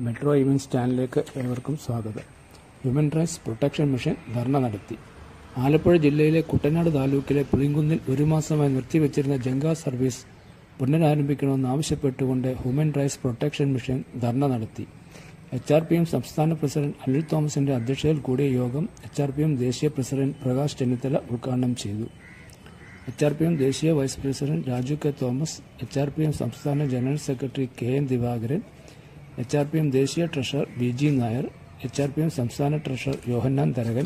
Metro event സ്റ്റാൻഡിലേക്ക് ഏവർക്കും സ്വാഗതം. Human rights protection mission dharna നടത്തി. ആലപ്പുഴ ജില്ലയിലെ കുട്ടനാട് താലൂക്കിലെ പുളിങ്കുന്നിൽ ഒരു മാസമായി നിർത്തിവച്ചിരുന്ന ജങ്കാ സർവീസ് പുനരാരംഭിക്കണമെന്നാവശ്യപ്പെട്ടുകൊണ്ട് human rights protection mission dharna നടത്തി. HRPM സംസ്ഥാന പ്രസിഡന്റ് അനിൽ തോമസിന്റെ അധ്യക്ഷതയിൽ കൂടിയ യോഗം HRPM ദേശീയ പ്രസിഡന്റ് പ്രകാശ് ചെന്നിത്തല ഉദ്ഘാടനം ചെയ്തു. HRPM ദേശീയ vice president Raju K Thomas, HRPM സംസ്ഥാന general secretary KN Divakaran, HRPM ദേശീയ ട്രഷറർ BG നായർ, HRPM സംസ്ഥാന ട്രഷറർ യോഹന്നാൻ തരകൻ,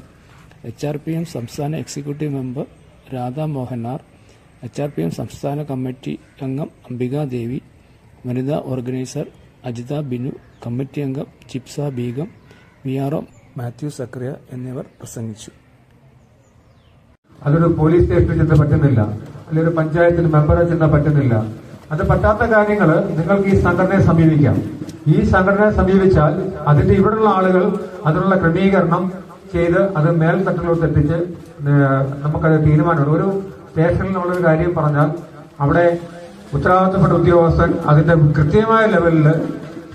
HRPM സംസ്ഥാന executive member Radha Mohanar, HRPM സംസ്ഥാന കമ്മിറ്റി അംഗം അംബികാദേവി, വനിതാ ഓർഗനൈസർ അജിത ബിനു, കമ്മിറ്റി അംഗം ചിപ്സ ബീഗം, VRO മാത്യു സക്രിയ എന്നിവർ പ്രസംഗിച്ചു. അതൊരു പോലീസ് സ്റ്റേഷനിൽ ചെന്ന് പറ്റുന്നില്ല, അല്ലെങ്കിൽ ഒരു പഞ്ചായത്തിന് മെമ്പറെ ചെന്ന് പറ്റുന്നില്ല. അത് പറ്റാത്ത കാര്യങ്ങൾ നിങ്ങൾക്ക് ഈ സംഘടനയെ സമീപിക്കാം. ഈ സംഘടനയെ സമീപിച്ചാൽ അതിന്റെ ഇവിടെയുള്ള ആളുകൾ അതിനുള്ള ക്രമീകരണം ചെയ്ത് അത് മേൽത്തട്ടിലോട്ട് എത്തിച്ച് നമുക്കത് തീരുമാനമുണ്ട്. ഒരു സ്റ്റേഷനിൽ നമ്മളൊരു കാര്യം പറഞ്ഞാൽ അവിടെ ഉത്തരവാദിത്തപ്പെട്ട ഉദ്യോഗസ്ഥൻ അതിന്റെ കൃത്യമായ ലെവലിൽ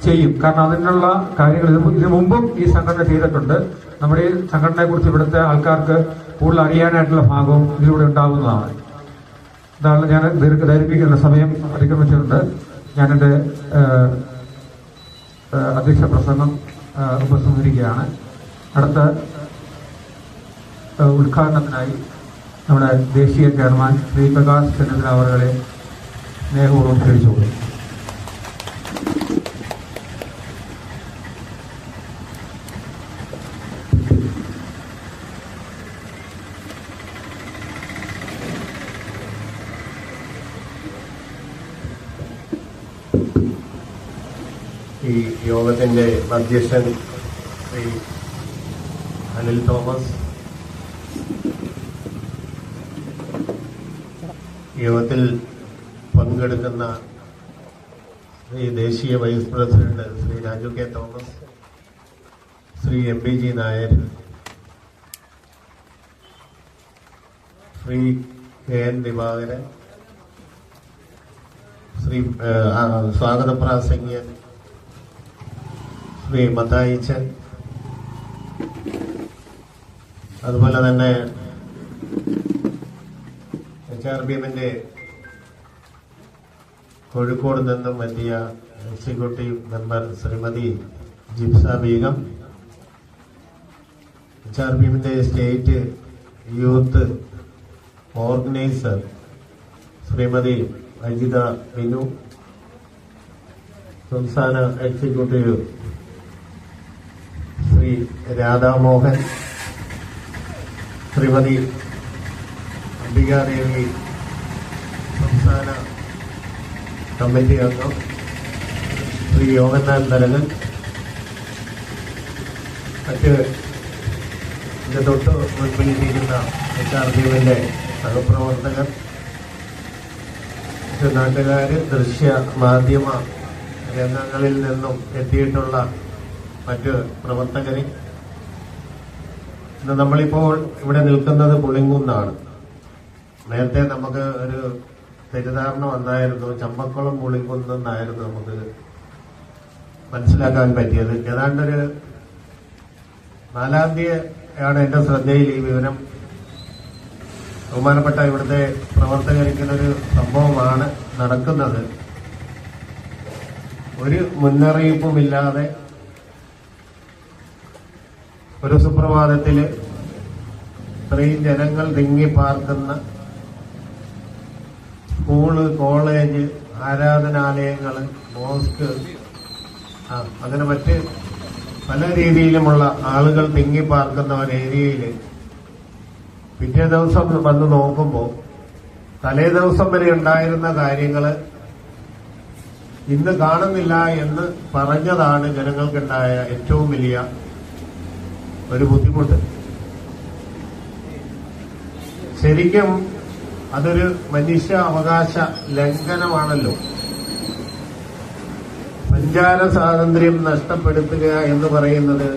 ചെയ്യും. കാരണം അതിനുള്ള കാര്യങ്ങൾ ഇതിനു മുമ്പും ഈ സംഘടന ചെയ്തിട്ടുണ്ട്. നമ്മുടെ ഈ സംഘടനയെ കുറിച്ച് ഇവിടുത്തെ ആൾക്കാർക്ക് കൂടുതൽ അറിയാനായിട്ടുള്ള ഭാഗവും ഇതിലൂടെ ഉണ്ടാകുന്നതാണ്. ഇതാണ് ഞാൻ ധരിപ്പിക്കുന്ന സമയം അതിക്രമിച്ചിട്ടുണ്ട്. ഞാനെന്റെ അധ്യക്ഷ പ്രസംഗം ഉപസംഹരിക്കുകയാണ്. അടുത്ത ഉദ്ഘാടനത്തിനായി നമ്മുടെ ദേശീയ ചെയർമാൻ ശ്രീ പ്രകാശ് ചെന്നിത്തല അവരെ സ്നേഹപൂർവ്വം ക്ഷണിച്ചുകൊള്ളു. ഈ യോഗത്തിന്റെ അധ്യക്ഷൻ ശ്രീ അനിൽ തോമസ്, യോഗത്തിൽ പങ്കെടുക്കുന്ന ശ്രീ ദേശീയ vice president Shri Raju K Thomas, Shri MBG Nair, Shri KN Divakaran, Shri സ്വാഗത പ്രാസംഗികൻ ശ്രീ മത്തായിച്ചൻ, അതുപോലെ തന്നെ HRPMന്റെ കോഴിക്കോട് നിന്നും എത്തിയ എക്സിക്യൂട്ടീവ് മെമ്പർ ശ്രീമതി ജിപ്സ ബീഗം, HRPMന്റെ state youth organiser Shrimati Ajitha Binu, സംസ്ഥാന എക്സിക്യൂട്ടീവ് ശ്രീ രാധാമോഹൻ, ശ്രീമതി അംബികാദേവി, സംസ്ഥാന കമ്മിറ്റി അംഗം ശ്രീ യോഹന്നാൻ തരകൻ, മറ്റ് ഇതിന്റെ തൊട്ട് മുൻപിലിരിക്കുന്ന HRPMന്റെ സഹപ്രവർത്തകർ, മറ്റ് നാട്ടുകാര്, ദൃശ്യ മാധ്യമ രംഗങ്ങളിൽ നിന്നും എത്തിയിട്ടുള്ള മറ്റ് പ്രവർത്തകരെ, ഇന്ന് നമ്മളിപ്പോൾ ഇവിടെ നിൽക്കുന്നത് പുളിങ്കുന്നാണ്. നേരത്തെ നമുക്ക് ഒരു തെറ്റിദ്ധാരണ വന്നായിരുന്നു, ചമ്പക്കുളം പുളിങ്കുന്നായിരുന്നു നമുക്ക് മനസ്സിലാക്കാൻ പറ്റിയത്. ഏതാണ്ടൊരു 4-ാം തീയതിയാണ് എന്റെ ശ്രദ്ധയിൽ ഈ വിവരം. ബഹുമാനപ്പെട്ട ഇവിടുത്തെ പ്രവർത്തകരിക്കുന്നൊരു സംഭവമാണ് നടക്കുന്നത്. ഒരു മുന്നറിയിപ്പുമില്ലാതെ ഒരു സുപ്രഭാതത്തില് ഇത്രയും ജനങ്ങൾ തിങ്ങി പാർക്കുന്ന സ്കൂള്, കോളേജ്, ആരാധനാലയങ്ങള്, മോസ്ക്, അങ്ങനെ മറ്റ് പല രീതിയിലുമുള്ള ആളുകൾ തിങ്ങി പാർക്കുന്ന ഒരു ഏരിയയില് പിറ്റേ ദിവസം വന്ന് നോക്കുമ്പോൾ തലേ ദിവസം വരെ ഉണ്ടായിരുന്ന കാര്യങ്ങള് ഇന്ന് കാണുന്നില്ല എന്ന് പറഞ്ഞതാണ് ജനങ്ങൾക്കുണ്ടായ ഏറ്റവും വലിയ ഒരു ബുദ്ധിമുട്ട്. ശരിക്കും അതൊരു മനുഷ്യ അവകാശ ലംഘനമാണല്ലോ. സഞ്ചാര സ്വാതന്ത്ര്യം നഷ്ടപ്പെടുത്തുക എന്ന് പറയുന്നത്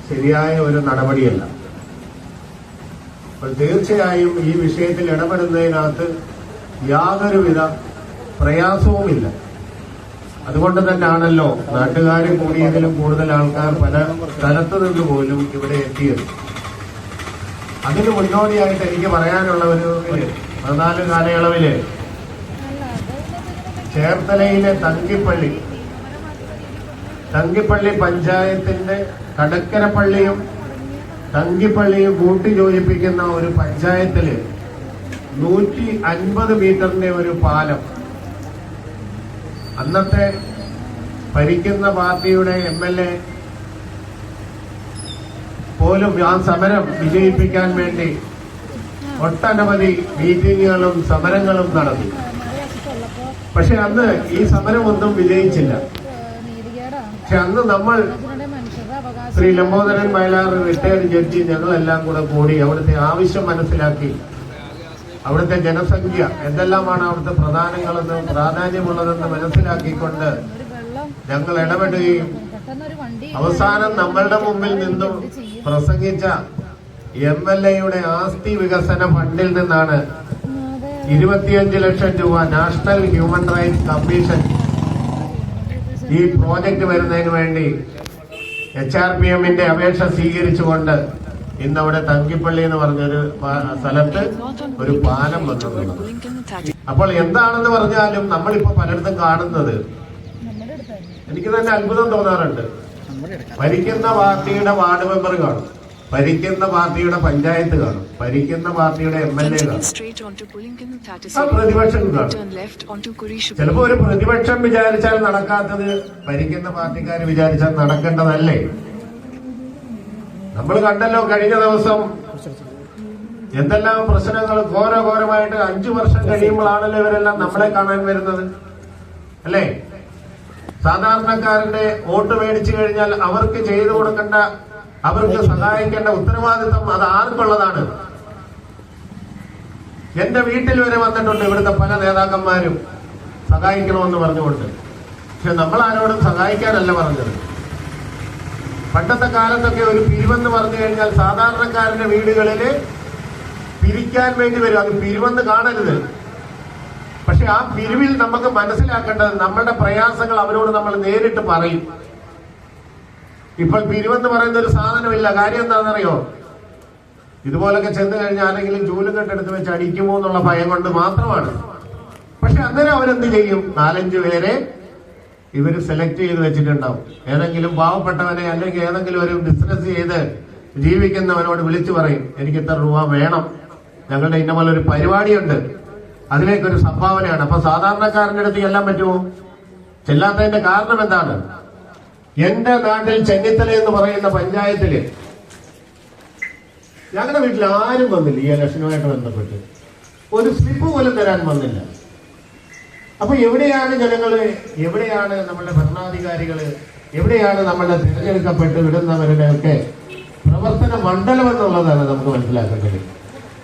ശരിയായ ഒരു നടപടിയല്ല. അപ്പോൾ തീർച്ചയായും ഈ വിഷയത്തിൽ ഇടപെടുന്നതിനകത്ത് യാതൊരുവിധ പ്രയാസവുമില്ല. അതുകൊണ്ട് തന്നെയാണല്ലോ നാട്ടുകാർ കൂടിയതിലും കൂടുതൽ ആൾക്കാർ പല സ്ഥലത്തു നിന്ന് പോലും ഇവിടെ എത്തിയത്. അതിന് മുന്നോടിയായിട്ട് എനിക്ക് പറയാനുള്ള ഒരു 14 കാലയളവില് ചേർത്തലയിലെ തങ്കിപ്പള്ളി പഞ്ചായത്തിന്റെ കടക്കരപ്പള്ളിയും തങ്കിപ്പള്ളിയും കൂട്ടിയോജിപ്പിക്കുന്ന ഒരു പഞ്ചായത്തില് 150 മീറ്ററിന്റെ ഒരു പാലം അന്നത്തെ ഭരിക്കുന്ന പാർട്ടിയുടെ MLA പോലും ആ സമരം വിജയിപ്പിക്കാൻ വേണ്ടി ഒട്ടനവധി മീറ്റിങ്ങുകളും സമരങ്ങളും നടത്തി. പക്ഷെ അന്ന് ഈ സമരമൊന്നും വിജയിച്ചില്ല. പക്ഷെ അന്ന് നമ്മൾ ശ്രീ ലംബോദരൻ വയലാർ റിട്ടയർഡ് ജഡ്ജി ഞങ്ങളെല്ലാം കൂടി അവിടുത്തെ ആവശ്യം മനസ്സിലാക്കി, അവിടുത്തെ ജനസംഖ്യ എന്തെല്ലാമാണ് അവിടുത്തെ പ്രാധാന്യമുള്ളതെന്ന് മനസ്സിലാക്കിക്കൊണ്ട് ഞങ്ങൾ ഇടപെടുകയും അവസാനം നമ്മളുടെ മുമ്പിൽ നിന്നും പ്രസംഗിച്ച MLAയുടെ ആസ്തി വികസന ഫണ്ടിൽ നിന്നാണ് 25 ലക്ഷം രൂപ നാഷണൽ ഹ്യൂമൻ റൈറ്റ്സ് കമ്മീഷൻ ഈ പ്രോജക്ട് വരുന്നതിന് വേണ്ടി HRPMന്റെ അപേക്ഷ സ്വീകരിച്ചുകൊണ്ട് ഇന്നവിടെ തങ്കിപ്പള്ളി എന്ന് പറഞ്ഞൊരു സ്ഥലത്ത് ഒരു പാലം വന്നിട്ടുണ്ട്. അപ്പോൾ എന്താണെന്ന് പറഞ്ഞാലും നമ്മളിപ്പോ പലയിടത്തും കാണുന്നത് എനിക്ക് തന്നെ അത്ഭുതം തോന്നാറുണ്ട്. ഭരിക്കുന്ന പാർട്ടിയുടെ വാർഡ് മെമ്പർ കാണും, ഭരിക്കുന്ന പാർട്ടിയുടെ പഞ്ചായത്ത് കാണും, ഭരിക്കുന്ന പാർട്ടിയുടെ MLA കാണും, പ്രതിപക്ഷം കാണും. ചിലപ്പോ ഒരു പ്രതിപക്ഷം വിചാരിച്ചാൽ നടക്കാത്തത് ഭരിക്കുന്ന പാർട്ടിക്കാർ വിചാരിച്ചാൽ നടക്കേണ്ടതല്ലേ? നമ്മൾ കണ്ടല്ലോ കഴിഞ്ഞ ദിവസം എന്തെല്ലാം പ്രശ്നങ്ങൾ ഘോരഘോരമായിട്ട് 5 വർഷം കഴിയുമ്പോഴാണല്ലോ ഇവരെല്ലാം നമ്മളെ കാണാൻ വരുന്നത്, അല്ലേ? സാധാരണക്കാരന്റെ വോട്ട് മേടിച്ചു കഴിഞ്ഞാൽ അവർക്ക് ചെയ്തു കൊടുക്കേണ്ട, അവർക്ക് സഹായിക്കേണ്ട ഉത്തരവാദിത്വം അത് ആർക്കുള്ളതാണ്? എന്റെ വീട്ടിൽ വരെ വന്നിട്ടുണ്ട് ഇവിടുത്തെ പല നേതാക്കന്മാരും സഹായിക്കണമെന്ന് പറഞ്ഞുകൊണ്ട്. പക്ഷെ നമ്മൾ ആരോടും സഹായിക്കാനല്ല പറഞ്ഞത്. പണ്ടത്തെ കാലത്തൊക്കെ ഒരു പിരിവെന്ന് പറഞ്ഞു കഴിഞ്ഞാൽ സാധാരണക്കാരന്റെ വീടുകളില് പിരിക്കാൻ വേണ്ടി വരും. അത് പിരിവെന്ന് കാണരുത്. പക്ഷെ ആ പിരിവിൽ നമുക്ക് മനസ്സിലാക്കേണ്ടത് നമ്മളുടെ പ്രയാസങ്ങൾ അവരോട് നമ്മൾ നേരിട്ട് പറയും. ഇപ്പോൾ പിരിവെന്ന് പറയുന്ന ഒരു സാധനമില്ല. കാര്യം എന്താണെന്നറിയോ? ഇതുപോലൊക്കെ ചെന്ന് കഴിഞ്ഞാൽ ആരെങ്കിലും ചൂലും കെട്ടെടുത്ത് വെച്ച് അടിക്കുമോ എന്നുള്ള ഭയം കൊണ്ട് മാത്രമാണ്. പക്ഷെ അന്നേരം അവരെന്ത് ചെയ്യും? 4-5 പേരെ ഇവര് സെലക്ട് ചെയ്ത് വെച്ചിട്ടുണ്ടാവും. ഏതെങ്കിലും പാവപ്പെട്ടവനെ അല്ലെങ്കിൽ ഏതെങ്കിലും ഒരു ബിസിനസ് ചെയ്ത് ജീവിക്കുന്നവനോട് വിളിച്ചു പറയും, എനിക്ക് ഇത്ര രൂപ വേണം, ഞങ്ങളുടെ ഇന്നപോലെ ഒരു പരിപാടിയുണ്ട്, അതിലേക്കൊരു സംഭാവനയാണ്. അപ്പൊ സാധാരണക്കാരന്റെ അടുത്ത് ചെല്ലാൻ പറ്റുമോ? ചെല്ലാത്തതിന്റെ കാരണം എന്താണ്? എന്റെ നാട്ടിൽ ചെന്നിത്തല എന്ന് പറയുന്ന പഞ്ചായത്തില് ഞങ്ങളുടെ വീട്ടിൽ ആരും വന്നില്ല. ഈ ഇലക്ഷനുമായിട്ട് ബന്ധപ്പെട്ട് ഒരു സ്ലിപ്പ് പോലും തരാൻ വന്നില്ല. അപ്പൊ എവിടെയാണ് ജനങ്ങള്, എവിടെയാണ് നമ്മളുടെ ഭരണാധികാരികള്, എവിടെയാണ് നമ്മളുടെ തിരഞ്ഞെടുക്കപ്പെട്ട് വിടുന്നവരുടെ ഒക്കെ പ്രവർത്തന മണ്ഡലം എന്നുള്ളതാണ് നമുക്ക് മനസ്സിലാക്കേണ്ടത്.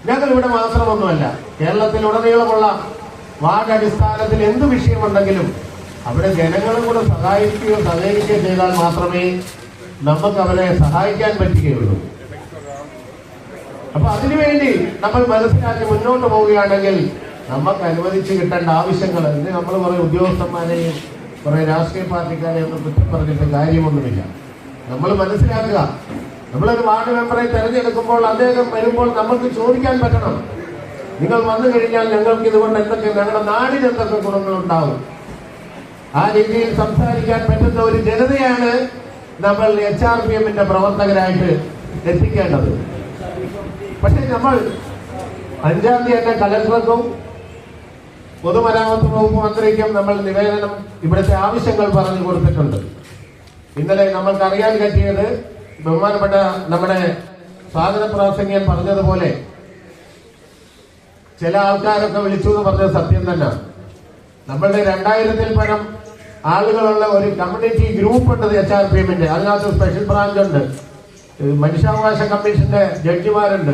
ഞങ്ങൾ ഇവിടെ മാത്രമൊന്നുമല്ല, കേരളത്തിലുടനീളമുള്ള വാർഡ് അടിസ്ഥാനത്തിൽ എന്ത് വിഷയമുണ്ടെങ്കിലും അവിടെ ജനങ്ങളും കൂടെ സഹായിക്കുകയോ സഹകരിക്കുകയോ ചെയ്താൽ മാത്രമേ നമുക്ക് അവരെ സഹായിക്കാൻ പറ്റുകയുള്ളൂ. അപ്പൊ അതിനുവേണ്ടി നമ്മൾ മനസ്സിലാക്കി മുന്നോട്ട് പോവുകയാണെങ്കിൽ നമുക്ക് അനുവദിച്ച് കിട്ടേണ്ട ആവശ്യങ്ങൾ, ഇന്ന് നമ്മൾ കുറെ ഉദ്യോഗസ്ഥന്മാരെയും കുറെ രാഷ്ട്രീയ പാർട്ടിക്കാരെയും ഒന്നും കുറ്റം പറഞ്ഞിട്ട് കാര്യമൊന്നുമില്ല. നമ്മൾ മനസ്സിലാക്കുക, നമ്മളൊരു വാർഡ് മെമ്പറെ തെരഞ്ഞെടുക്കുമ്പോൾ അദ്ദേഹം വരുമ്പോൾ നമുക്ക് ചോദിക്കാൻ പറ്റണം, നിങ്ങൾ വന്നു കഴിഞ്ഞാൽ ഞങ്ങൾക്ക് ഇതുകൊണ്ട് എന്തൊക്കെ, ഞങ്ങളുടെ നാടിന് എന്തൊക്കെ ഗുണങ്ങളുണ്ടാവും. ആ രീതിയിൽ സംസാരിക്കാൻ പറ്റുന്ന ഒരു ജനതയാണ് നമ്മൾ HRPMന്റെ പ്രവർത്തകരായിട്ട് എത്തിക്കേണ്ടത്. പക്ഷെ നമ്മൾ 5-ാം തീയതി തന്നെ കളക്ടർക്കും പൊതുമരാമത്ത് വകുപ്പ് മന്ത്രിക്കും നമ്മൾ നിവേദനം, ഇവിടുത്തെ ആവശ്യങ്ങൾ പറഞ്ഞു കൊടുത്തിട്ടുണ്ട്. ഇന്നലെ നമ്മൾക്കറിയാൻ പറ്റിയത് ബഹുമാനപ്പെട്ട നമ്മുടെ സ്വാഗത പ്രാസംഗ്യൻ പറഞ്ഞതുപോലെ ചില ആൾക്കാരൊക്കെ വിളിച്ചു എന്ന് പറഞ്ഞത് സത്യം തന്നെ. നമ്മളുടെ 2000-ൽ പരം ആളുകളുള്ള ഒരു കമ്മ്യൂണിറ്റി ഗ്രൂപ്പ് ഉണ്ട് HRPMന്റെ. അതിനകത്ത് സ്പെഷ്യൽ ബ്രാഞ്ച് ഉണ്ട്, മനുഷ്യാവകാശ കമ്മീഷന്റെ ജഡ്ജിമാരുണ്ട്,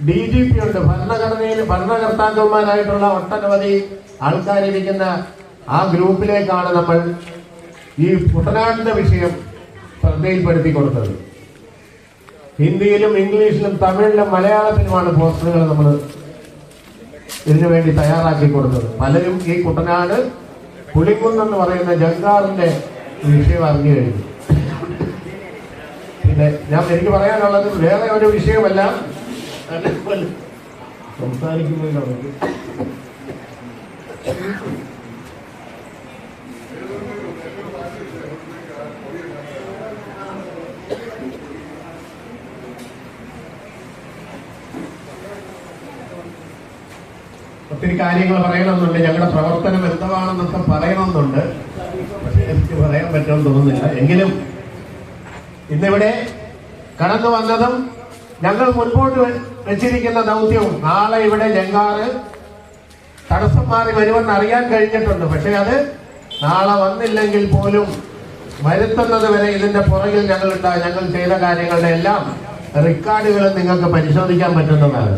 DGP ഉണ്ട്, ഭരണഘടനയിൽ ഭരണകർത്താക്കന്മാരായിട്ടുള്ള ഒട്ടനവധി ആൾക്കാരിരിക്കുന്ന ആ ഗ്രൂപ്പിലേക്കാണ് നമ്മൾ ഈ കുട്ടനാടിന്റെ വിഷയം ശ്രദ്ധയിൽപ്പെടുത്തി കൊടുത്തത്. ഹിന്ദിയിലും ഇംഗ്ലീഷിലും തമിഴിലും മലയാളത്തിലുമാണ് പോസ്റ്ററുകൾ നമ്മൾ ഇതിനു വേണ്ടി തയ്യാറാക്കി കൊടുത്തത്. പലരും ഈ കുട്ടനാട് പുളിങ്കുന്നെന്ന് പറയുന്ന ജങ്കാറിന്റെ വിഷയം അറിഞ്ഞു കഴിഞ്ഞു. പിന്നെ എനിക്ക് പറയാനുള്ളത് വേറെ ഒരു വിഷയമല്ല, സംസാരിക്കുമ്പോൾ ഒത്തിരി കാര്യങ്ങൾ പറയണമെന്നുണ്ട്. ഞങ്ങളുടെ പ്രവർത്തനം എന്താണെന്നൊക്കെ പറയണമെന്നുണ്ട്. പക്ഷെ എനിക്ക് പറയാൻ പറ്റുമെന്ന് തോന്നുന്നില്ല. എങ്കിലും ഇന്നിവിടെ കടന്നു വന്നതും ഞങ്ങൾ മുൻപോട്ട് വെച്ചിരിക്കുന്ന ദൗത്യവും നാളെ ഇവിടെ ജങ്കാറ് തടസ്സം മാറി വരുമെന്ന് അറിയാൻ കഴിഞ്ഞിട്ടുണ്ട്. പക്ഷെ അത് നാളെ വന്നില്ലെങ്കിൽ പോലും വരുത്തുന്നത് വരെ ഇതിന്റെ പുറകിൽ ഞങ്ങൾ ചെയ്ത കാര്യങ്ങളുടെ എല്ലാം റെക്കോർഡുകൾ നിങ്ങൾക്ക് പരിശോധിക്കാൻ പറ്റുന്നതാണ്.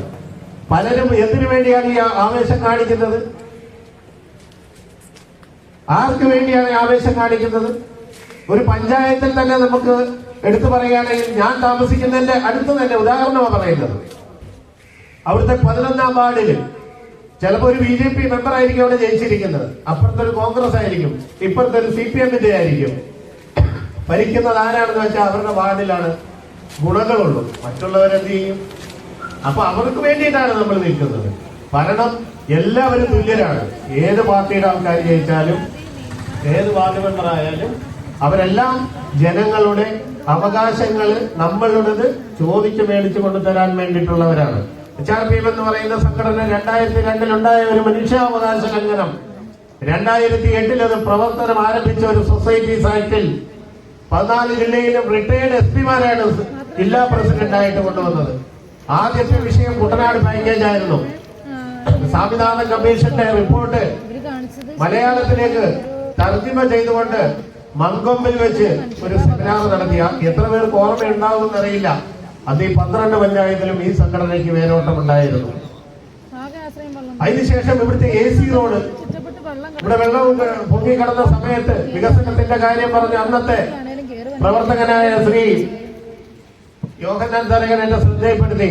പലരും എന്തിനു വേണ്ടിയാണ് ഈ ആവേശം കാണിക്കുന്നത്? ആർക്ക് വേണ്ടിയാണ് ആവേശം കാണിക്കുന്നത്? ഒരു പഞ്ചായത്തിൽ തന്നെ നമുക്ക് എടുത്തു പറയുകയാണെങ്കിൽ, ഞാൻ താമസിക്കുന്നതിന്റെ അടുത്ത് തന്നെ ഉദാഹരണമാണ് പറയുന്നത്. അവിടുത്തെ 11ാം വാർഡിൽ ചിലപ്പോൾ ഒരു BJP മെമ്പർ ആയിരിക്കും അവിടെ ജയിച്ചിരിക്കുന്നത്, അപ്പുറത്തൊരു കോൺഗ്രസ് ആയിരിക്കും, ഇപ്പുറത്തൊരു CPM-ന്റെ ആയിരിക്കും. ഭരിക്കുന്നത് ആരാണെന്ന് വെച്ചാൽ അവരുടെ വാർഡിലാണ് ഗുണങ്ങളുള്ളൂ. മറ്റുള്ളവരെന്ത് ചെയ്യും? അപ്പൊ അവർക്ക് വേണ്ടിയിട്ടാണ് നമ്മൾ നിൽക്കുന്നത്. ഭരണം എല്ലാവരും തുല്യരാണ്. ഏത് പാർട്ടിയുടെ ആൾക്കാർ ജയിച്ചാലും ഏത് വാർഡ് മെമ്പർ ആയാലും അവരെല്ലാം ജനങ്ങളുടെ അവകാശങ്ങൾ നമ്മളുടേത് ചോദിച്ചു മേടിച്ചു കൊണ്ടുതരാൻ വേണ്ടിയിട്ടുള്ളവരാണ്. HRPM എന്ന് പറയുന്ന സംഘടന 2002 ഉണ്ടായ ഒരു മനുഷ്യാവകാശ ലംഘനം. 2008 അത് പ്രവർത്തനം ആരംഭിച്ച ഒരു സൊസൈറ്റീസ് ആക്ടിൽ 14 ജില്ലയിലും റിട്ടയർഡ് SP-മാരാണ് ജില്ലാ പ്രസിഡന്റായിട്ട് കൊണ്ടുവന്നത്. ആദ്യത്തെ വിഷയം കുട്ടനാട് പാക്കേജ് ആയിരുന്നു. സംവിധാന കമ്മീഷന്റെ റിപ്പോർട്ട് മലയാളത്തിലേക്ക് തർജ്ജിമ ചെയ്തുകൊണ്ട് മങ്കൊമ്പിൽ വെച്ച് ഒരു സെമിനാർ നടത്തിയ എത്ര പേർക്ക് ഓർമ്മയുണ്ടാവുമെന്ന് അറിയില്ല. അത് ഈ 12 പഞ്ചായത്തിലും ഈ സംഘടനയ്ക്ക് വേരോട്ടം ഉണ്ടായിരുന്നു. അതിനുശേഷം ഇവിടുത്തെ AC റോഡ്, ഇവിടെ വെള്ളവും പൊങ്ങിക്കിടന്ന സമയത്ത് വികസനത്തിന്റെ കാര്യം പറഞ്ഞ് അന്നത്തെ പ്രവർത്തകനായ ശ്രീ യോഹന്നാൻ തരകൻ എന്നെ ശ്രദ്ധയിൽപ്പെടുത്തി.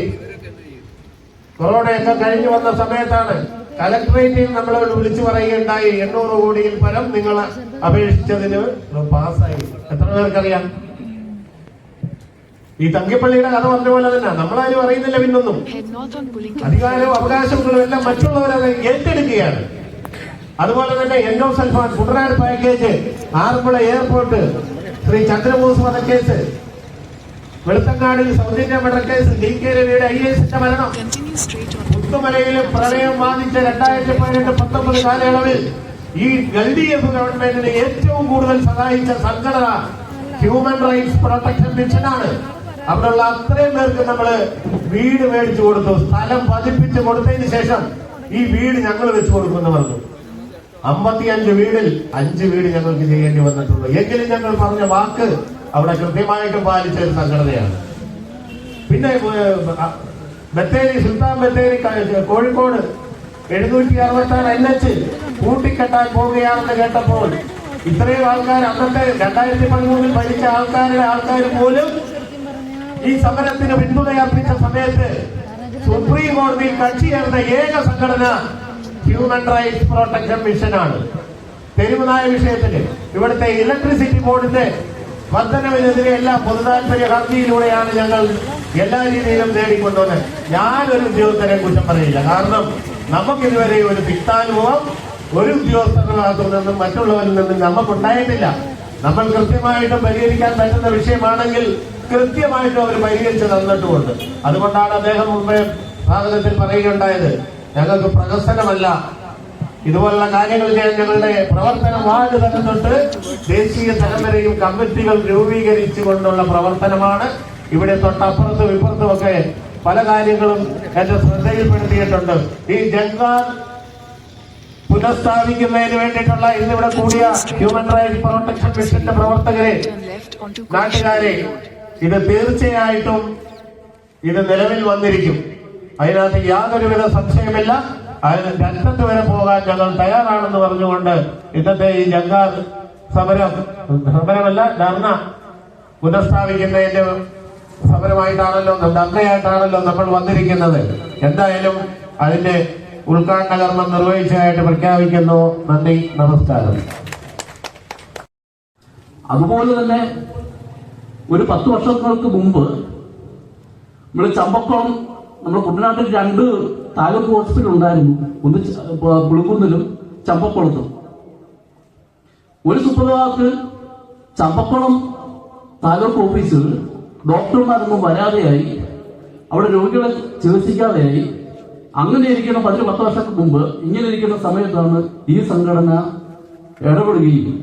കൊറോണയൊക്കെ കഴിഞ്ഞു വന്ന സമയത്താണ് കലക്ടറേറ്റിൽ നമ്മളോട് വിളിച്ചു പറയുകയുണ്ടായി, 800 കോടിയിൽ പരം നിങ്ങൾ അപേക്ഷിച്ചതിന് പാസ്സായി. എത്ര പേർക്കറിയാം? ഈ തങ്കിപ്പള്ളിയുടെ കഥ പറഞ്ഞ പോലെ തന്നെ നമ്മളാരും അറിയുന്നില്ല. പിന്നൊന്നും അധികാരവും അവകാശങ്ങളും എല്ലാം മറ്റുള്ളവരത് ഏറ്റെടുക്കുകയാണ്. അതുപോലെ തന്നെ endosulfan Kuttanad package, Alappuzha airport, Shri Chandrabose വധക്കേസ്, വെളുത്തങ്ങാടിൽ സൗജന്യ മർഡർ DK രവിയുടെ IAS-ന്റെ മരണം, പുത്തുമലയിലെ പ്രളയം ബാധിച്ച 2018-19 കാലയളവിൽ ഈ LDF ഗവൺമെന്റിനെ ഏറ്റവും കൂടുതൽ സഹായിച്ച സംഘടന ഹ്യൂമൻ റൈറ്റ്സ് പ്രൊട്ടക്ഷൻ മിഷനാണ്. അവിടെയുള്ള അത്രയും പേർക്ക് നമ്മള് വീട് മേടിച്ചു കൊടുത്തു. സ്ഥലം പതിപ്പിച്ച് കൊടുത്തതിന് ശേഷം ഈ വീട് ഞങ്ങൾ വെച്ചു കൊടുക്കുമെന്ന് പറഞ്ഞു. 55 വീടിൽ 5 വീട് ഞങ്ങൾക്ക് ചെയ്യേണ്ടി വന്നിട്ടുള്ളൂ. എങ്കിലും ഞങ്ങൾ പറഞ്ഞ വാക്ക് അവിടെ കൃത്യമായിട്ട് പാലിച്ച ഒരു സംഘടനയാണ്. പിന്നെ ബത്തേരി, സുൽത്താൻ ബത്തേരി, കോഴിക്കോട് 766 NH കൂട്ടിക്കെട്ടാൻ പോവുകയാണെന്ന് കേട്ടപ്പോൾ ഇത്രയും ആൾക്കാർ, അന്നത്തെ 2013 ഭരിച്ച ആൾക്കാർ പോലും ഈ സമരത്തിന് പിന്തുണയർപ്പിച്ച സമയത്ത് സുപ്രീം കോടതിയിൽ കക്ഷി ചേർന്ന ഏക സംഘടന ഹ്യൂമൻ റൈറ്റ്സ് പ്രൊട്ടക്ഷൻ മിഷനാണ്. തെരുവുനായ വിഷയത്തില് ഇവിടുത്തെ ഇലക്ട്രിസിറ്റി ബോർഡിന്റെ വർധനവിനെതിരെ എല്ലാം പൊതുതാൽപര്യ ഹർജിയിലൂടെയാണ് ഞങ്ങൾ എല്ലാ രീതിയിലും നേടിക്കൊണ്ടുവന്നത്. ഞാനൊരു ഉദ്യോഗസ്ഥരെ കുറ്റം പറയില്ല. കാരണം നമുക്കിതുവരെ ഒരു തിക്താനുഭവം ഒരു ഉദ്യോഗസ്ഥരുടെ ഭാഗത്തു നിന്നും മറ്റുള്ളവരിൽ നിന്നും നമുക്കുണ്ടായിട്ടില്ല. നമ്മൾ കൃത്യമായിട്ടും പരിഹരിക്കാൻ പറ്റുന്ന വിഷയമാണെങ്കിൽ കൃത്യമായിട്ടും അവർ പരിഹരിച്ച് തന്നിട്ടുമുണ്ട്. അതുകൊണ്ടാണ് അദ്ദേഹം മുമ്പേ സ്വാഗതത്തിൽ പറയുകയുണ്ടായത്, ഞങ്ങൾക്ക് പ്രഹസനമല്ല, ഇതുപോലുള്ള കാര്യങ്ങൾ ചെയ്യാൻ ഞങ്ങളുടെ പ്രവർത്തനം വാർഡ് തലം തൊട്ട് ദേശീയ തലം വരെയും കമ്മിറ്റികൾ രൂപീകരിച്ചുകൊണ്ടുള്ള പ്രവർത്തനമാണ്. ഇവിടെ തൊട്ടപ്പുറത്തും ഇപ്പുറത്തും ഒക്കെ പല കാര്യങ്ങളും എന്റെ ശ്രദ്ധയിൽപ്പെടുത്തിയിട്ടുണ്ട്. ഈ ജങ്കാർ പുനഃസ്ഥാപിക്കുന്നതിന് വേണ്ടിയിട്ടുള്ള ഇന്നിവിടെ കൂടിയ ഹ്യൂമൻ റൈറ്റ്സ് പ്രൊട്ടക്ഷൻ മിഷന്റെ പ്രവർത്തകരെ, നാട്ടുകാരെ, ഇത് തീർച്ചയായിട്ടും ഇത് നിലവിൽ വന്നിരിക്കും. അതിനകത്ത് യാതൊരുവിധ സംശയമില്ല. അതിന് രംഗത്ത് വരെ പോകാൻ ഞങ്ങൾ തയ്യാറാണെന്ന് പറഞ്ഞുകൊണ്ട് ഇന്നത്തെ ഈ ജങ്കാർ സമരമല്ല, ധർണ പുനഃസ്ഥാപിക്കുന്നതിന്റെ സമരമായിട്ടാണല്ലോ, ധർണയായിട്ടാണല്ലോ നമ്മൾ വന്നിരിക്കുന്നത്. എന്തായാലും അതിന്റെ ഉദ്ഘാടന കർമ്മം നിർവഹിച്ചതായിട്ട് പ്രഖ്യാപിക്കുന്നു. നന്ദി, നമസ്കാരം. അതുപോലെ തന്നെ ഒരു 10 വർഷങ്ങൾക്ക് മുമ്പ് നമ്മൾ ചമ്പക്കുളം, നമ്മുടെ കുട്ടനാട്ടിൽ 2 താലൂക്ക് ഹോസ്പിറ്റൽ ഉണ്ടായിരുന്നു. ഒന്ന് പുളിക്കുന്നിലും ചമ്പക്കുളത്തും. ഒരു സുപ്രഭാതത്തിൽ ചമ്പക്കുളം താലൂക്ക് ഓഫീസിൽ ഡോക്ടർമാരൊന്നും വരാതെയായി, അവിടെ രോഗികളെ ചികിത്സിക്കാതെയായി. അങ്ങനെ ഇരിക്കുന്ന 10 വർഷങ്ങൾക്ക് മുമ്പ് ഇങ്ങനെ ഇരിക്കുന്ന സമയത്താണ് ഈ സംഘടന ഇടപെടുകയും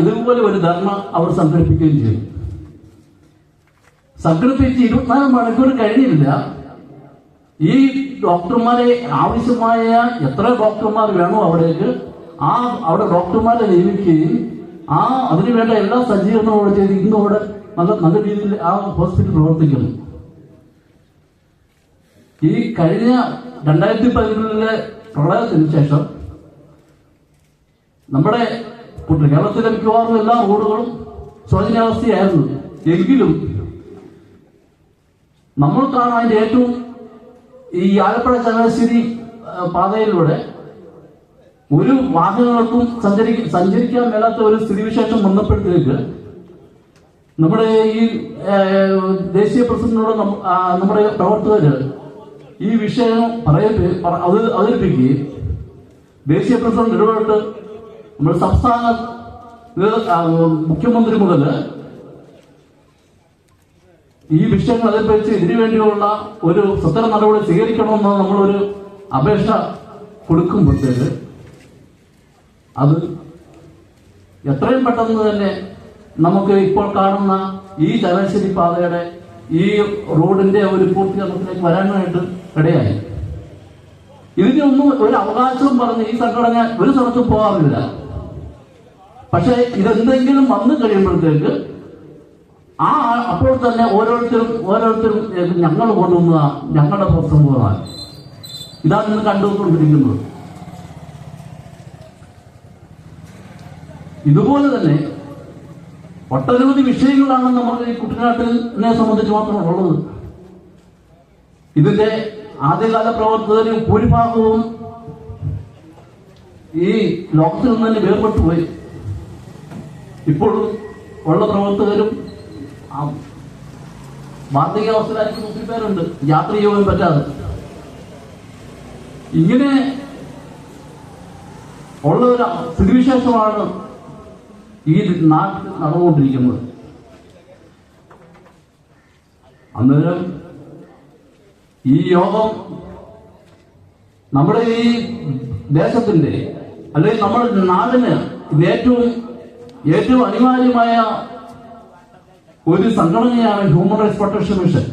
ഇതുപോലെ ഒരു ധർമ്മ അവർ സംഘടിപ്പിക്കുകയും ചെയ്തു. സംഘടിപ്പിച്ച് 24 മണിക്കൂർ കഴിഞ്ഞില്ല. ഈ ഡോക്ടർമാരെ ആവശ്യമായ എത്ര ഡോക്ടർമാർ വേണോ അവിടേക്ക് അവിടെ ഡോക്ടർമാരെ നിയമിക്കുകയും അതിനുവേണ്ട എല്ലാ സജ്ജീകരണവും ചെയ്ത് ഇന്നവിടെ നല്ല രീതിയിൽ ആ ഹോസ്പിറ്റൽ പ്രവർത്തിക്കുന്നു. ഈ കഴിഞ്ഞ 2011 പ്രളയത്തിന് ശേഷം നമ്മുടെ കേരളത്തിലെ മിക്കവാറും എല്ലാ റോഡുകളും ശോചനീയാവസ്ഥയായിരുന്നു. എങ്കിലും നമ്മൾ കാണാൻ അതിന്റെ ഏറ്റവും ഈ ആലപ്പുഴ ചങ്ങനാശ്ശേരി പാതയിലൂടെ ഒരു വാഹനങ്ങൾക്കും സഞ്ചരിക്കാൻ മേലാത്ത ഒരു സ്ഥിതിവിശേഷം വന്നപ്പോഴത്തേക്ക് നമ്മുടെ ഈ ദേശീയ പ്രസിഡന്റിനോട് നമ്മുടെ പ്രവർത്തകര് ഈ വിഷയം അവതരിപ്പിക്കുകയും ദേശീയ പ്രസിഡന്റ് ഇടപെട്ട് നമ്മുടെ സംസ്ഥാന മുഖ്യമന്ത്രി മുതൽ ഈ വിഷയങ്ങൾ അവതരിപ്പിച്ച് ഇതിനുവേണ്ടിയുള്ള ഒരു സ്വതന്ത്ര നടപടി സ്വീകരിക്കണമെന്ന് നമ്മളൊരു അപേക്ഷ കൊടുക്കുമ്പോഴത്തേക്ക് അത് എത്രയും പെട്ടെന്ന് തന്നെ നമുക്ക് ഇപ്പോൾ കാണുന്ന ഈ ചങ്ങനാശ്ശേരി പാതയുടെ ഈ റോഡിന്റെ ഒരു പൂർത്തീകരണത്തിലേക്ക് വരാനായിട്ട് ഇടയായി. ഇതിനൊന്നും ഒരു അവകാശവും പറഞ്ഞ് ഈ സംഘടന ഒരു സ്ഥലത്തും പോകാറില്ല. പക്ഷെ ഇതെന്തെങ്കിലും വന്നു കഴിയുമ്പോഴത്തേക്ക് അപ്പോൾ തന്നെ ഓരോരുത്തരും ഞങ്ങൾ കൊണ്ടുവന്ന ഞങ്ങളുടെ പ്രസംഗമാണ്. ഇതാണ് ഇന്ന് കണ്ടുകൊണ്ടിരിക്കുന്നത്. ഇതുപോലെ തന്നെ ഒട്ടനവധി വിഷയങ്ങളാണ് നമുക്ക് ഈ കുട്ടനാട്ടിനെ സംബന്ധിച്ച് മാത്രമുള്ളത്. ഇതിന്റെ ആദ്യകാല പ്രവർത്തകരും ഭൂരിഭാഗവും ഈ ലോകത്തിൽ നിന്ന് തന്നെ വേർപെട്ടു പോയി. ഇപ്പോഴും ഉള്ള പ്രവർത്തകരും വാർദ്ധക്യാവസ്ഥയിലായിരിക്കും ഒത്തിരി പേരുണ്ട്, യാത്ര ചെയ്യാൻ പറ്റാതെ. ഇങ്ങനെ ഉള്ള ഒരു സ്ഥിതിവിശേഷമാണ് ഈ നാട്ടിൽ നടന്നുകൊണ്ടിരിക്കുന്നത്. അന്നേരം ഈ യോഗം നമ്മുടെ ഈ ദേശത്തിന്റെ അല്ലെങ്കിൽ നമ്മുടെ നാടിന് ഏറ്റവും അനിവാര്യമായ ഒരു സംഘടനയാണ് ഹ്യൂമൻ റൈറ്റ്സ് പ്രൊട്ടക്ഷൻ മിഷൻ.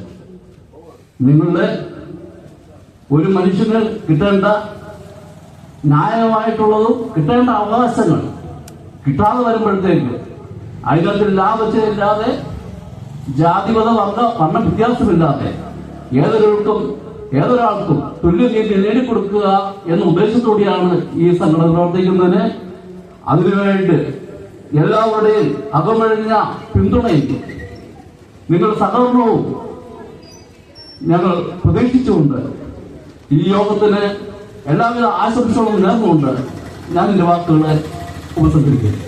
നിങ്ങളുടെ ഒരു മനുഷ്യന് കിട്ടേണ്ട ന്യായമായിട്ടുള്ളതും കിട്ടേണ്ട അവകാശങ്ങൾ കിട്ടാതെ വരുമ്പോഴത്തേക്ക് അതിനകത്ത് ലാഭത്തിലില്ലാതെ ജാതിമത വർണ്ണ വ്യത്യാസമില്ലാതെ ഏതൊരാൾക്കും തുല്യനീതി നേടിക്കൊടുക്കുക എന്ന ഉദ്ദേശത്തോടെയാണ് ഈ സംഘടന പ്രവർത്തിക്കുന്നതിന്. അതിനുവേണ്ടി എല്ലാവരുടെയും അകമഴിഞ്ഞ പിന്തുണയും നിങ്ങളുടെ സഹകരണവും ഞങ്ങൾ പ്രതീക്ഷിച്ചുകൊണ്ട് ഈ യോഗത്തിന് എല്ലാവിധ ആശംസകളും നേർന്നുകൊണ്ട് ഞാൻ എന്റെ വാക്കുകളെ ഉപസംഹരിക്കുന്നു.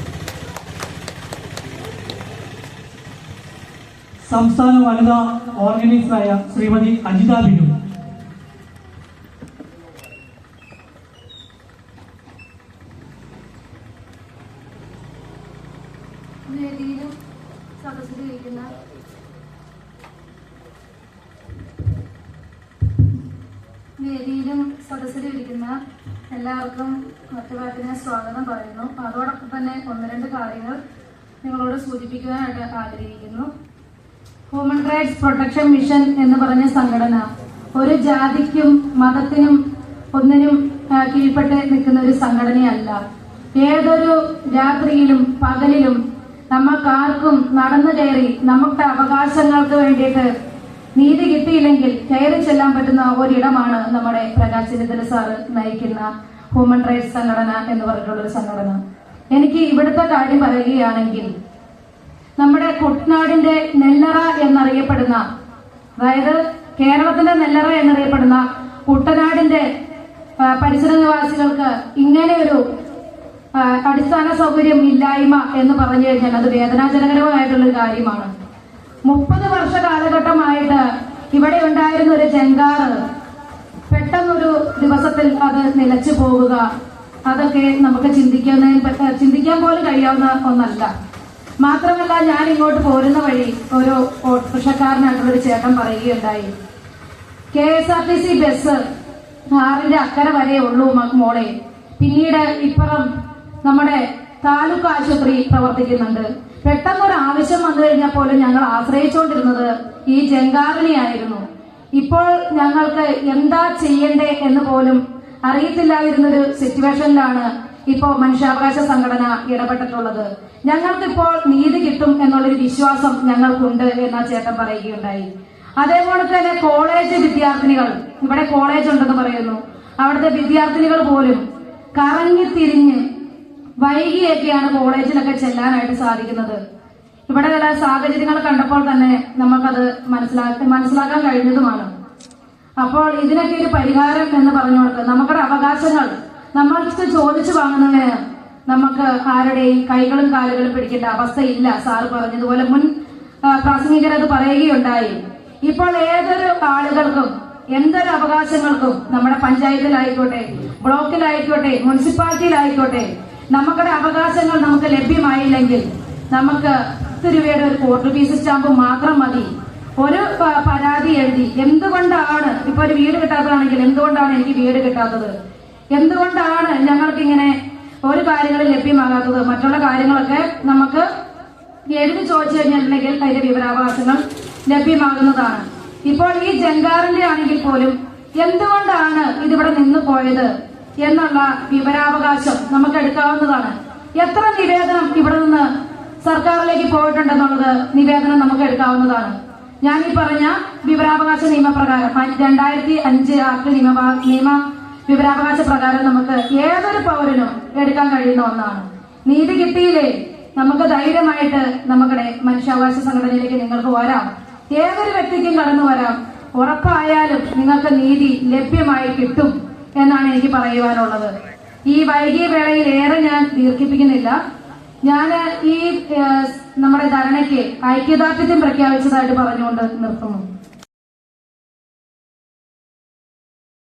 സംസ്ഥാന വനിതാ ഓർഗനൈസറായ ശ്രീമതി അജിത ബിനു. വേദിയിലും സദസ്സിലിരിക്കുന്ന എല്ലാവർക്കും മറ്റുപാട്ടിനെ സ്വാഗതം പറയുന്നു. അതോടൊപ്പം തന്നെ 1-2 കാര്യങ്ങൾ നിങ്ങളോട് സൂചിപ്പിക്കുവാനായിട്ട് ആഗ്രഹിക്കുന്നു. ഹ്യൂമൻ റൈറ്റ്സ് പ്രൊട്ടക്ഷൻ മിഷൻ എന്ന് പറഞ്ഞ സംഘടന ഒരു ജാതിക്കും മതത്തിനും ഒന്നിനും കീഴ്പ്പെട്ട് നിൽക്കുന്ന ഒരു സംഘടനയല്ല. ഏതൊരു രാത്രിയിലും പകലിലും നമുക്കാർക്കും നടന്നു കയറി നമ്മുടെ അവകാശങ്ങൾക്ക് വേണ്ടിയിട്ട് നീതി കിട്ടിയില്ലെങ്കിൽ കയറി ചെല്ലാൻ പറ്റുന്ന ഒരിടമാണ് നമ്മുടെ പ്രകാശ് ചെന്നിത്തല സാറ് നയിക്കുന്ന ഹ്യൂമൻ റൈറ്റ്സ് സംഘടന എന്ന് പറഞ്ഞിട്ടുള്ളൊരു സംഘടന. എനിക്ക് ഇവിടുത്തെ കാര്യം പറയുകയാണെങ്കിൽ നമ്മുടെ കുട്ടനാടിന്റെ നെല്ലറ എന്നറിയപ്പെടുന്ന, അതായത് കേരളത്തിന്റെ നെല്ലറ എന്നറിയപ്പെടുന്ന കുട്ടനാടിന്റെ പരിസര നിവാസികൾക്ക് ഇങ്ങനെയൊരു അടിസ്ഥാന സൗകര്യം ഇല്ലായ്മ എന്ന് പറഞ്ഞു കഴിഞ്ഞാൽ അത് വേദനാജനകരമായിട്ടുള്ളൊരു കാര്യമാണ്. 30 വർഷ കാലഘട്ടമായിട്ട് ഇവിടെ ഉണ്ടായിരുന്ന ഒരു ജങ്കാറ് പെട്ടെന്നൊരു ദിവസത്തിൽ അത് നിലച്ചു പോവുക, അതൊക്കെ നമുക്ക് ചിന്തിക്കാൻ പോലും കഴിയാവുന്ന ഒന്നല്ല. മാത്രമല്ല, ഞാൻ ഇങ്ങോട്ട് പോരുന്ന വഴി ഒരു ഓട്ടോറിക്ഷക്കാരനായിട്ടുള്ളൊരു ചേട്ടൻ പറയുകയുണ്ടായി, KSRTC ബസ് 6ന്റെ അക്കരെ വരെ ഉള്ളൂ മോളെ, പിന്നീട് ഇപ്പുറം നമ്മുടെ താലൂക്ക് ആശുപത്രി പ്രവർത്തിക്കുന്നുണ്ട്. പെട്ടെന്നൊരു ആവശ്യം വന്നു കഴിഞ്ഞാൽ പോലും ഞങ്ങൾ ആശ്രയിച്ചുകൊണ്ടിരുന്നത് ഈ ജങ്കാറിനെയായിരുന്നു. ഇപ്പോൾ ഞങ്ങൾക്ക് എന്താ ചെയ്യണ്ടേ എന്ന് പോലും അറിയത്തില്ലാതിരുന്നൊരു സിറ്റുവേഷനിലാണ് ഇപ്പോൾ മനുഷ്യാവകാശ സംഘടന ഇടപെട്ടിട്ടുള്ളത്. ഞങ്ങൾക്കിപ്പോൾ നീതി കിട്ടും എന്നുള്ളൊരു വിശ്വാസം ഞങ്ങൾക്കുണ്ട് എന്ന് ആ ചേട്ടൻ പറയുകയുണ്ടായി. അതേപോലെ തന്നെ കോളേജ് വിദ്യാർത്ഥിനികൾ, ഇവിടെ കോളേജ് ഉണ്ടെന്ന് പറയുന്നു, അവിടുത്തെ വിദ്യാർത്ഥിനികൾ പോലും കറങ്ങി തിരിഞ്ഞ് വൈകിയൊക്കെയാണ് കോളേജിലൊക്കെ ചെല്ലാനായിട്ട് സാധിക്കുന്നത്. ഇവിടെ ചില സാഹചര്യങ്ങൾ കണ്ടപ്പോൾ തന്നെ നമുക്കത് മനസ്സിലാക്കാൻ കഴിഞ്ഞതുമാണ്. അപ്പോൾ ഇതിനൊക്കെ ഒരു പരിഹാരം എന്ന് പറഞ്ഞുകൊണ്ട് നമുക്കുടെ അവകാശങ്ങൾ നമ്മൾക്ക് ചോദിച്ചു വാങ്ങുന്നതിന് നമുക്ക് ആരുടെയും കൈകളും കാലുകളും പിടിക്കേണ്ട അവസ്ഥയില്ല. സാറ് പറഞ്ഞതുപോലെ മുൻ പ്രാസംഗികരത് പറയുകയുണ്ടായി. ഇപ്പോൾ ഏതൊരു ആളുകൾക്കും എന്തൊരു അവകാശങ്ങൾക്കും നമ്മുടെ പഞ്ചായത്തിലായിക്കോട്ടെ, ബ്ലോക്കിലായിക്കോട്ടെ, മുനിസിപ്പാലിറ്റിയിലായിക്കോട്ടെ, നമുക്കുടെ അവകാശങ്ങൾ നമുക്ക് ലഭ്യമായില്ലെങ്കിൽ നമുക്ക് 10 രൂപയുടെ ഒരു കോർട്ട് ഫീസ് സ്റ്റാമ്പ് മാത്രം മതി. ഒരു പരാതി എഴുതി എന്തുകൊണ്ടാണ് ഇപ്പൊ ഒരു വീട് കിട്ടാത്തതാണെങ്കിൽ എന്തുകൊണ്ടാണ് എനിക്ക് വീട് കിട്ടാത്തത്, എന്തുകൊണ്ടാണ് ഞങ്ങൾക്ക് ഇങ്ങനെ ഒരു കാര്യങ്ങളും ലഭ്യമാകാത്തത്, മറ്റുള്ള കാര്യങ്ങളൊക്കെ നമുക്ക് എഴുതി ചോദിച്ചു കഴിഞ്ഞിട്ടുണ്ടെങ്കിൽ അതിന്റെ വിവരാവകാശങ്ങൾ ലഭ്യമാകുന്നതാണ്. ഇപ്പോൾ ഈ ജങ്കാറിന്റെ ആണെങ്കിൽ പോലും എന്തുകൊണ്ടാണ് ഇതിവിടെ നിന്ന് പോയത് എന്നുള്ള വിവരാവകാശം നമുക്ക് എടുക്കാവുന്നതാണ്. എത്ര നിവേദനം ഇവിടെ നിന്ന് സർക്കാരിലേക്ക് പോയിട്ടുണ്ടെന്നുള്ളത് നിവേദനം നമുക്ക് എടുക്കാവുന്നതാണ്. ഞാൻ ഈ പറഞ്ഞ വിവരാവകാശ നിയമപ്രകാരം 2005 ആക്ട് നിയമ വിവരാവകാശ പ്രകാരം നമുക്ക് ഏതൊരു പൗരനും എടുക്കാൻ കഴിയുന്ന ഒന്നാണ്. നീതി കിട്ടിയില്ലേ നമുക്ക് ധൈര്യമായിട്ട് നമ്മുടെ മനുഷ്യാവകാശ സംഘടനയിലേക്ക് നിങ്ങൾക്ക് വരാം. ഏതൊരു വ്യക്തിക്കും കടന്നു വരാം. ഉറപ്പായാലും നിങ്ങൾക്ക് നീതി ലഭ്യമായി കിട്ടും എന്നാണ് എനിക്ക് പറയുവാനുള്ളത്. ഈ വൈകിയ വേളയിൽ ഏറെ ഞാൻ ദീർഘിപ്പിക്കുന്നില്ല. ഞാൻ ഈ നമ്മുടെ ധരണയ്ക്ക് ഐക്യദാർഢ്യം പ്രഖ്യാപിച്ചതായിട്ട് പറഞ്ഞുകൊണ്ട് നിർത്തുന്നു.